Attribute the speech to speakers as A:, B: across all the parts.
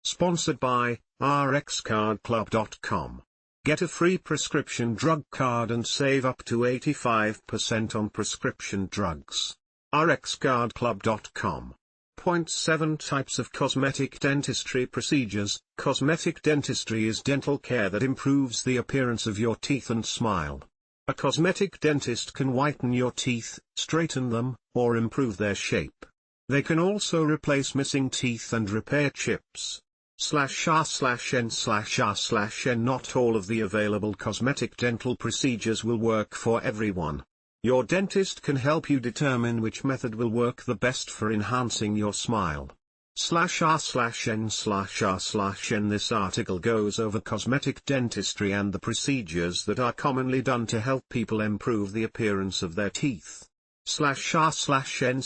A: Sponsored by rxcardclub.com. Get a free prescription drug card and save up to 85% on prescription drugs. rxcardclub.com. 7 Types of Cosmetic Dentistry Procedures. Cosmetic dentistry is dental care that improves the appearance of your teeth and smile. A cosmetic dentist can whiten your teeth, straighten them, or improve their shape. They can also replace missing teeth and repair chips. /r/n/r/n Not all of the available cosmetic dental procedures will work for everyone. Your dentist can help you determine which method will work the best for enhancing your smile. /r/n/r/n This article goes over cosmetic dentistry and the procedures that are commonly done to help people improve the appearance of their teeth. /r/n/r/n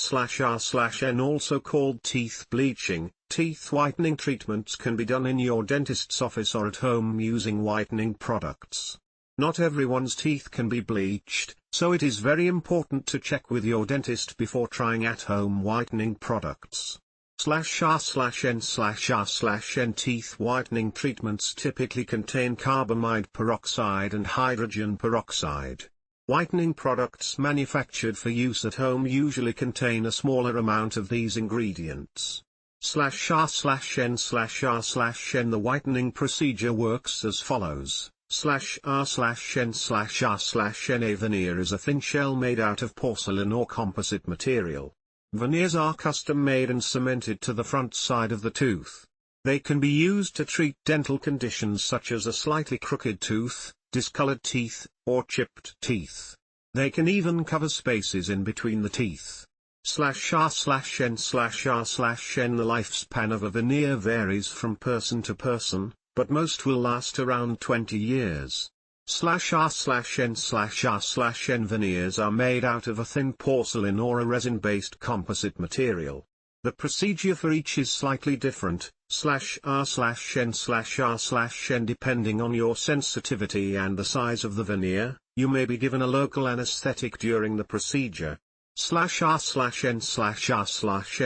A: Also called teeth bleaching. Teeth whitening treatments can be done in your dentist's office or at home using whitening products. Not everyone's teeth can be bleached, so it is very important to check with your dentist before trying at-home whitening products. /r/n/r/n Teeth whitening treatments typically contain carbamide peroxide and hydrogen peroxide. Whitening products manufactured for use at home usually contain a smaller amount of these ingredients. /r/n/r/n The whitening procedure works as follows. /r/n/r/n A veneer is a thin shell made out of porcelain or composite material. Veneers are custom made and cemented to the front side of the tooth. They can be used to treat dental conditions such as a slightly crooked tooth, discolored teeth, or chipped teeth. They can even cover spaces in between the teeth. /r/n/r/n The lifespan of a veneer varies from person to person, but most will last around 20 years. /r/n/r/n Veneers are made out of a thin porcelain or a resin-based composite material. The procedure for each is slightly different, /r/n/r/n Depending on your sensitivity and the size of the veneer, you may be given a local anesthetic during the procedure. /r/n/r/n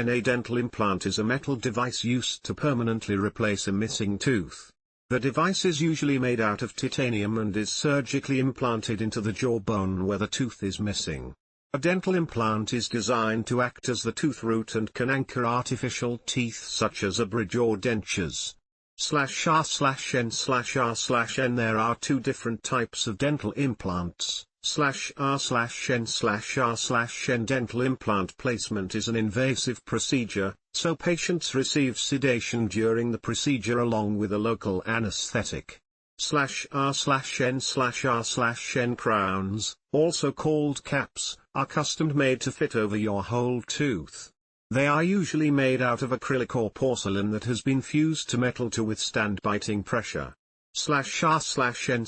A: A dental implant is a metal device used to permanently replace a missing tooth. The device is usually made out of titanium and is surgically implanted into the jawbone where the tooth is missing. A dental implant is designed to act as the tooth root and can anchor artificial teeth such as a bridge or dentures. /r/n/r/n There are two different types of dental implants. /r/n/r/n Dental implant placement is an invasive procedure, so patients receive sedation during the procedure along with a local anesthetic. /r/n/r/n Crowns, also called caps, are custom made to fit over your whole tooth. They are usually made out of acrylic or porcelain that has been fused to metal to withstand biting pressure. /r/n/r/n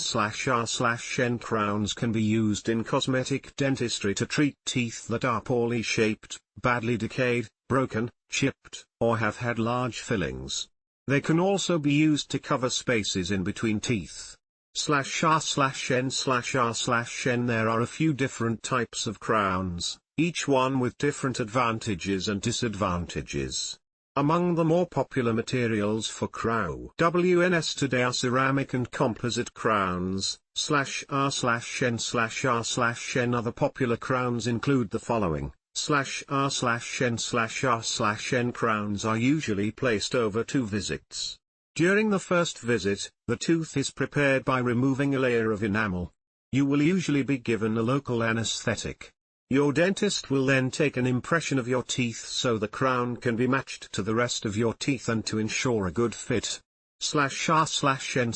A: Crowns can be used in cosmetic dentistry to treat teeth that are poorly shaped, badly decayed, broken, chipped, or have had large fillings. They can also be used to cover spaces in between teeth. /r/n/r/n There are a few different types of crowns, each one with different advantages and disadvantages. Among the more popular materials for crowns today are ceramic and composite crowns. /r/n/r/n Other popular crowns include the following. /r/n/r/n Crowns are usually placed over 2 visits. During the first visit, the tooth is prepared by removing a layer of enamel. You will usually be given a local anesthetic. Your dentist will then take an impression of your teeth so the crown can be matched to the rest of your teeth and to ensure a good fit. /r/n/r/n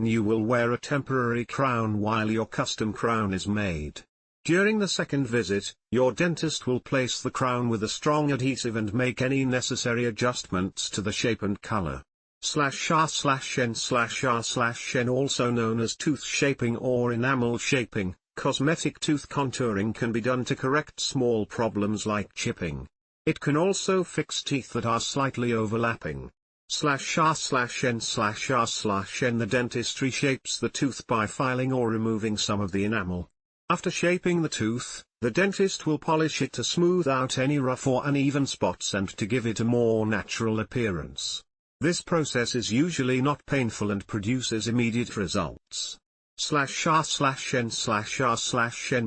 A: You will wear a temporary crown while your custom crown is made. During the second visit, your dentist will place the crown with a strong adhesive and make any necessary adjustments to the shape and color. /r/n/r/n Also known as tooth shaping or enamel shaping. Cosmetic tooth contouring can be done to correct small problems like chipping. It can also fix teeth that are slightly overlapping. /r/n/r/n The dentist reshapes the tooth by filing or removing some of the enamel. After shaping the tooth, the dentist will polish it to smooth out any rough or uneven spots and to give it a more natural appearance. This process is usually not painful and produces immediate results. /r/n/r/n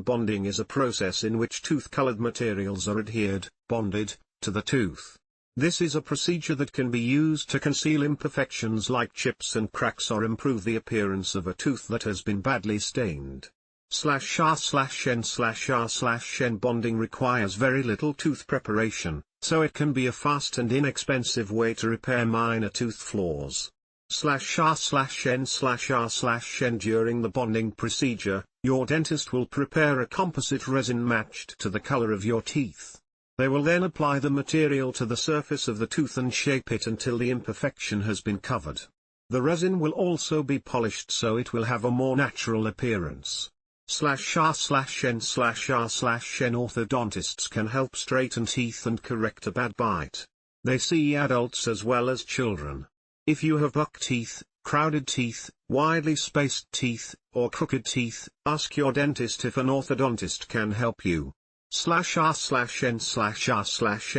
A: bonding is a process in which tooth-colored materials are adhered, bonded, to the tooth. This is a procedure that can be used to conceal imperfections like chips and cracks or improve the appearance of a tooth that has been badly stained. /r/n/r/n bonding requires very little tooth preparation, so it can be a fast and inexpensive way to repair minor tooth flaws. /r/n/r/n during the bonding procedure, your dentist will prepare a composite resin matched to the color of your teeth. They will then apply the material to the surface of the tooth and shape it until the imperfection has been covered. The resin will also be polished so it will have a more natural appearance. /r/n/r/n orthodontists can help straighten teeth and correct a bad bite. They see adults as well as children. If you have buck teeth, crowded teeth, widely spaced teeth, or crooked teeth, ask your dentist if an orthodontist can help you. /r/n/r/n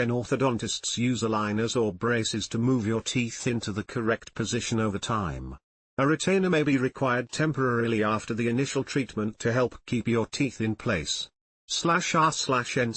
A: orthodontists use aligners or braces to move your teeth into the correct position over time. A retainer may be required temporarily after the initial treatment to help keep your teeth in place. /r/n/r/n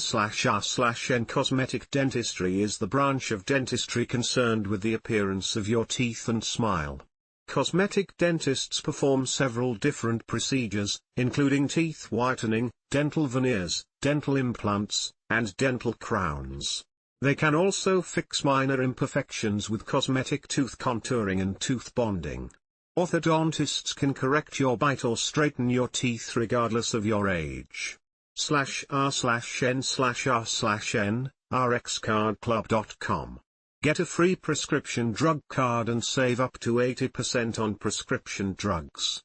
A: Cosmetic dentistry is the branch of dentistry concerned with the appearance of your teeth and smile. Cosmetic dentists perform several different procedures, including teeth whitening, dental veneers, dental implants, and dental crowns. They can also fix minor imperfections with cosmetic tooth contouring and tooth bonding. Orthodontists can correct your bite or straighten your teeth regardless of your age. /r/n/r/n, rxcardclub.com. Get a free prescription drug card and save up to 80% on prescription drugs.